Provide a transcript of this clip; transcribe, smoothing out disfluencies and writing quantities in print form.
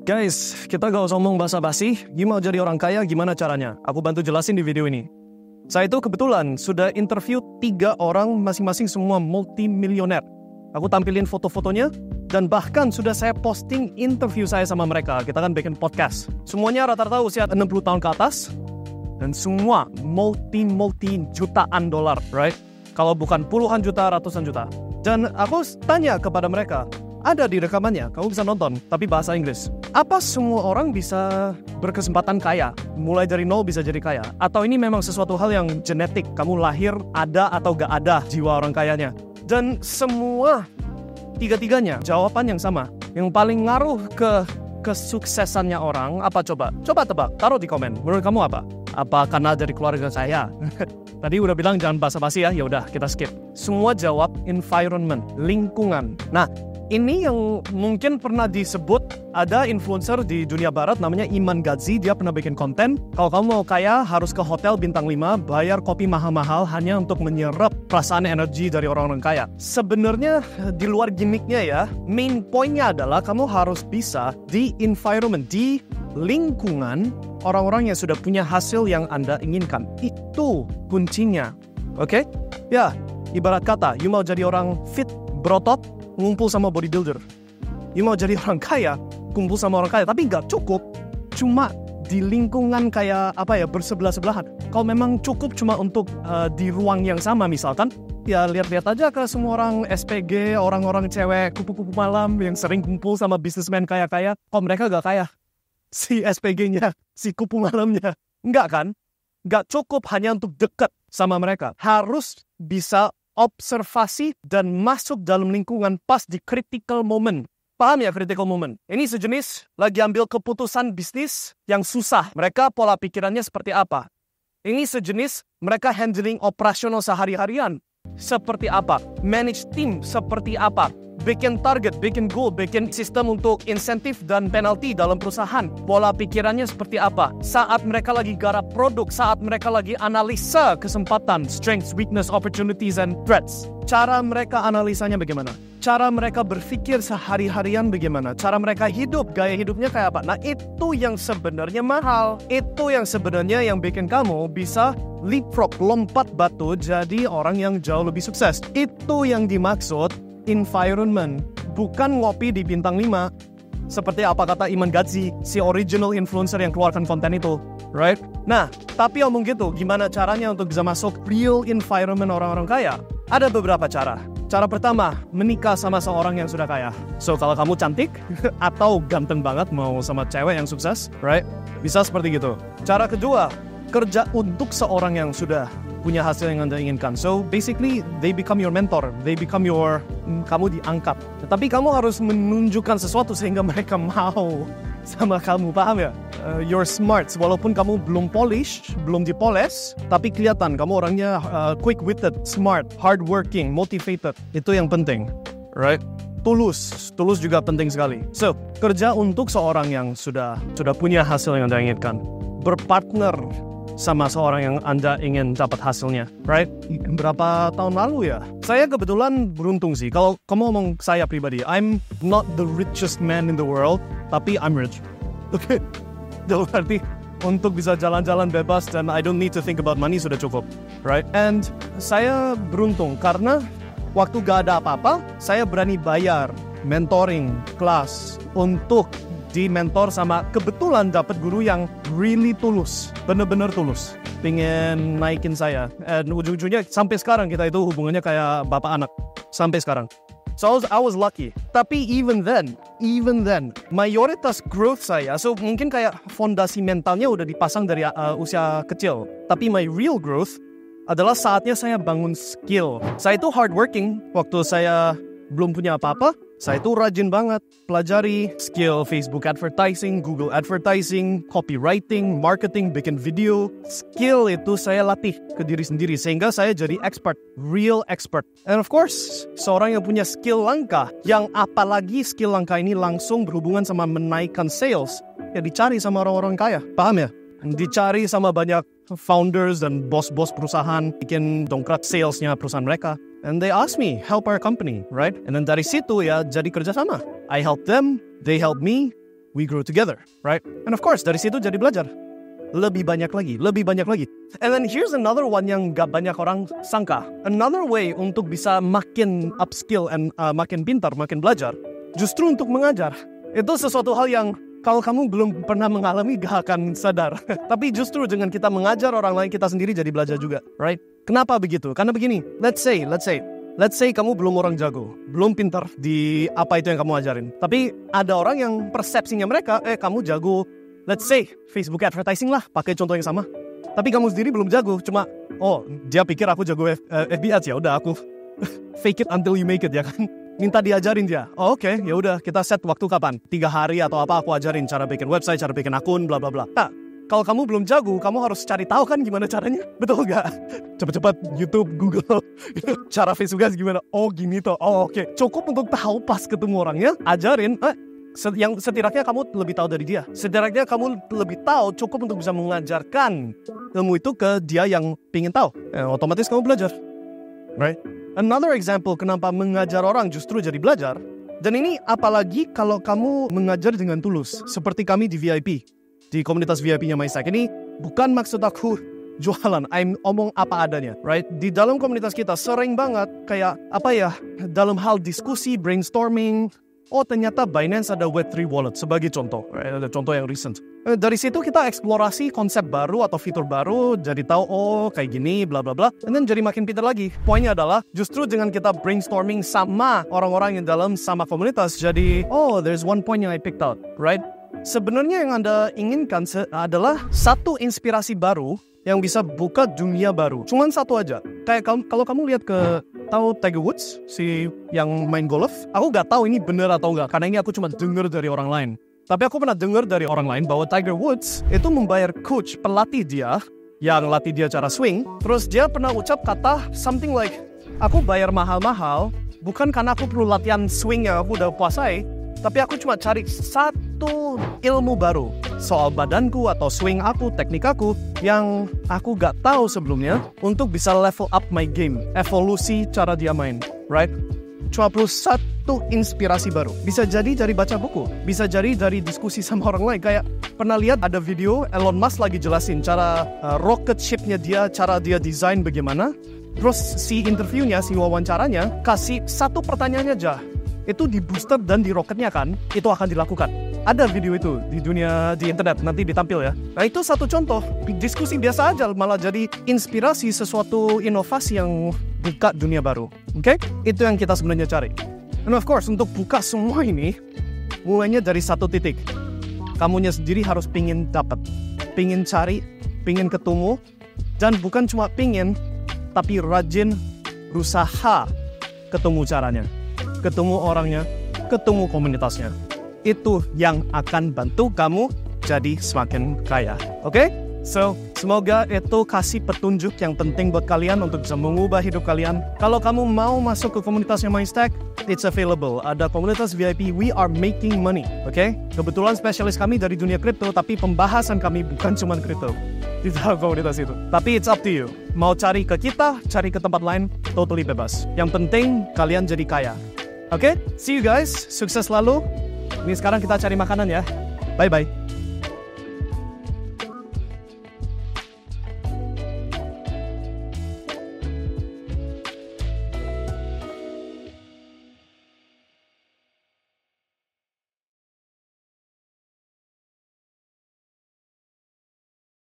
Guys, kita gak usah ngomong basa-basi. Gimana jadi orang kaya, gimana caranya? Aku bantu jelasin di video ini. Saya itu kebetulan sudah interview 3 orang masing-masing semua multimilioner. Aku tampilin foto-fotonya, dan bahkan sudah saya posting interview saya sama mereka. Kita kan bikin podcast. Semuanya rata-rata usia 60 tahun ke atas, dan semua multi jutaan dolar, right? Kalau bukan puluhan juta, ratusan juta. Dan aku tanya kepada mereka, ada di rekamannya, kamu bisa nonton, tapi bahasa Inggris. Apa semua orang bisa berkesempatan kaya? Mulai dari nol bisa jadi kaya? Atau ini memang sesuatu hal yang genetik, kamu lahir ada atau gak ada jiwa orang kayanya? Dan semua tiga-tiganya jawaban yang sama. Yang paling ngaruh ke kesuksesannya orang, apa coba? Coba tebak, taruh di komen. Menurut kamu apa? Apa karena dari keluarga saya? Tadi udah bilang jangan basa-basi ya, udah kita skip. Semua jawab environment, lingkungan. Nah, ini yang mungkin pernah disebut, ada influencer di dunia barat namanya Iman Gadzhi. Dia pernah bikin konten, kalau kamu mau kaya harus ke hotel bintang 5, bayar kopi mahal-mahal hanya untuk menyerap perasaan energi dari orang-orang kaya. Sebenarnya di luar gimmicknya ya, main pointnya adalah kamu harus bisa di environment, di lingkungan orang-orang yang sudah punya hasil yang Anda inginkan. Itu kuncinya. Oke? Ya, ibarat kata, you mau jadi orang fit, berotot, ngumpul sama bodybuilder. You mau jadi orang kaya, kumpul sama orang kaya. Tapi nggak cukup cuma di lingkungan kayak bersebelah-sebelahan. Kalau memang cukup cuma untuk di ruang yang sama misalkan, ya lihat-lihat aja ke semua orang SPG, orang-orang cewek kupu-kupu malam yang sering kumpul sama bisnismen kaya-kaya. Kok mereka nggak kaya? Si SPG-nya, si kupu malamnya. Nggak kan? Nggak cukup hanya untuk dekat sama mereka. Harus bisa observasi dan masuk dalam lingkungan pas di critical moment. Paham ya critical moment? Ini sejenis lagi ambil keputusan bisnis yang susah. Mereka pola pikirannya seperti apa? Ini sejenis mereka handling operasional sehari-harian. Seperti apa? Manage team seperti apa? Bikin target, bikin goal, bikin sistem untuk insentif dan penalti dalam perusahaan. Pola pikirannya seperti apa? Saat mereka lagi garap produk, saat mereka lagi analisa kesempatan, strengths, weakness, opportunities, and threats. Cara mereka analisanya bagaimana? Cara mereka berpikir sehari-harian bagaimana? Cara mereka hidup, gaya hidupnya kayak apa? Nah, itu yang sebenarnya mahal. Itu yang sebenarnya yang bikin kamu bisa leapfrog, lompat batu jadi orang yang jauh lebih sukses. Itu yang dimaksud environment, bukan ngopi di bintang 5 seperti apa kata Iman Gadzhi, si original influencer yang keluarkan konten itu, right? Nah, tapi omong gitu, gimana caranya untuk bisa masuk real environment orang-orang kaya? Ada beberapa cara. Cara pertama, menikah sama seorang yang sudah kaya. So, kalau kamu cantik atau ganteng banget mau sama cewek yang sukses, right? Bisa seperti gitu. Cara kedua, kerja untuk seorang yang sudah punya hasil yang Anda inginkan. So basically they become your mentor, they become your, kamu diangkat. Tapi kamu harus menunjukkan sesuatu sehingga mereka mau sama kamu, paham ya? You're smart, walaupun kamu belum polish, belum dipoles, tapi kelihatan kamu orangnya quick-witted, smart, hardworking, motivated. Itu yang penting, right? Tulus juga penting sekali. So kerja untuk seorang yang sudah punya hasil yang Anda inginkan. Berpartner sama seorang yang Anda ingin dapat hasilnya, right? Berapa tahun lalu ya? Saya kebetulan beruntung sih. Kalau kamu ngomong saya pribadi, I'm not the richest man in the world, tapi I'm rich. Oke? Dalam arti, untuk bisa jalan-jalan bebas dan I don't need to think about money sudah cukup, right? And saya beruntung karena waktu gak ada apa-apa, saya berani bayar mentoring, kelas untuk di-mentor sama kebetulan dapat guru yang really tulus, bener-bener tulus, pengen naikin saya. Dan ujung-ujungnya sampai sekarang kita itu hubungannya kayak bapak anak, sampai sekarang. So I was lucky. Tapi even then, mayoritas growth saya, so mungkin kayak fondasi mentalnya udah dipasang dari usia kecil. Tapi my real growth adalah saatnya saya bangun skill. Saya itu hardworking waktu saya belum punya apa-apa. Saya itu rajin banget pelajari skill Facebook advertising, Google advertising, copywriting, marketing, bikin video. Skill itu saya latih ke diri sendiri sehingga saya jadi expert, real expert. And of course, seorang yang punya skill langka, yang apalagi skill langka ini langsung berhubungan sama menaikkan sales, ya dicari sama orang-orang kaya. Paham ya? Dicari sama banyak founders dan bos-bos perusahaan, bikin dongkrak salesnya perusahaan mereka. And they ask me, help our company, right? And then dari situ ya jadi kerjasama. I help them, they help me. we grow together, right? And of course, dari situ jadi belajar. Lebih banyak lagi. And then here's another one yang gak banyak orang sangka. Another way untuk bisa makin upskill and makin pintar, makin belajar, justru untuk mengajar. Itu sesuatu hal yang kalau kamu belum pernah mengalami gak akan sadar. Tapi justru dengan kita mengajar orang lain, kita sendiri jadi belajar juga, right? Kenapa begitu? Karena begini, let's say kamu belum orang jago, belum pintar di apa itu yang kamu ajarin. Tapi ada orang yang persepsinya mereka, kamu jago, let's say Facebook advertising lah, pakai contoh yang sama. Tapi kamu sendiri belum jago, cuma, dia pikir aku jago FB ads, ya udah aku fake it until you make it, ya kan? Minta diajarin dia. Oke, ya udah kita set waktu kapan? 3 hari atau apa aku ajarin cara bikin website, cara bikin akun, bla bla bla. Nah, kalau kamu belum jago, kamu harus cari tahu kan gimana caranya, betul nggak? Cepet-cepet YouTube, Google, cara Facebook ads gimana? Oh gini toh, oke. Cukup untuk tahu pas ketemu orangnya, ajarin. Yang setidaknya kamu lebih tahu dari dia. Setidaknya kamu lebih tahu, cukup untuk bisa mengajarkan ilmu itu ke dia yang pingin tahu. Otomatis kamu belajar, right? Another example kenapa mengajar orang justru jadi belajar. Dan ini apalagi kalau kamu mengajar dengan tulus, seperti kami di VIP. Di komunitas VIP-nya MyStack ini bukan maksud aku jualan, I'm omong apa adanya, right? Di dalam komunitas kita sering banget kayak dalam hal diskusi, brainstorming, ternyata Binance ada Web3 wallet sebagai contoh, right? Ada contoh yang recent. Dari situ kita eksplorasi konsep baru atau fitur baru, jadi tahu kayak gini, bla bla bla, dan jadi makin pintar lagi. Poinnya adalah justru dengan kita brainstorming sama orang-orang yang dalam sama komunitas, jadi there's one point yang I picked out, right? Sebenarnya yang Anda inginkan adalah satu inspirasi baru yang bisa buka dunia baru. Cuman satu aja. Kayak kalau kamu lihat tahu Tiger Woods, si yang main golf, aku gak tahu ini bener atau enggak, karena ini aku cuma dengar dari orang lain. Tapi aku pernah dengar dari orang lain bahwa Tiger Woods itu membayar coach, pelatih dia, yang latih dia cara swing, terus dia pernah ucap kata something like, aku bayar mahal-mahal, bukan karena aku perlu latihan swing yang aku udah puasai, tapi aku cuma cari satu ilmu baru soal badanku atau swing aku, teknik aku yang aku gak tahu sebelumnya untuk bisa level up my game, evolusi cara dia main, right? Cuma perlu satu inspirasi baru. Bisa jadi dari baca buku, bisa jadi dari diskusi sama orang lain. Kayak pernah lihat ada video Elon Musk lagi jelasin cara rocket ship-nya dia, cara dia desain bagaimana. Terus si interviewnya, si wawancaranya kasih satu pertanyaan aja. Itu di booster dan di roketnya kan, itu akan dilakukan. Ada video itu di internet, nanti ditampil ya. Nah itu satu contoh, diskusi biasa aja malah jadi inspirasi sesuatu inovasi yang buka dunia baru. Oke? Itu yang kita sebenarnya cari. And of course, untuk buka semua ini, mulainya dari satu titik. Kamunya sendiri harus pingin dapat, pingin cari, pingin ketemu, dan bukan cuma pingin, tapi rajin berusaha ketemu caranya. Ketemu orangnya, ketemu komunitasnya. Itu yang akan bantu kamu jadi semakin kaya. Oke? So, semoga itu kasih petunjuk yang penting buat kalian untuk bisa mengubah hidup kalian. Kalau kamu mau masuk ke komunitasnya MyStack, it's available. Ada komunitas VIP, we are making money. Oke? Kebetulan spesialis kami dari dunia kripto, tapi pembahasan kami bukan cuma kripto di dalam komunitas itu. Tapi it's up to you. Mau cari ke kita, cari ke tempat lain, totally bebas. Yang penting kalian jadi kaya. Oke? See you guys. Sukses selalu. Ini sekarang kita cari makanan ya. Bye-bye.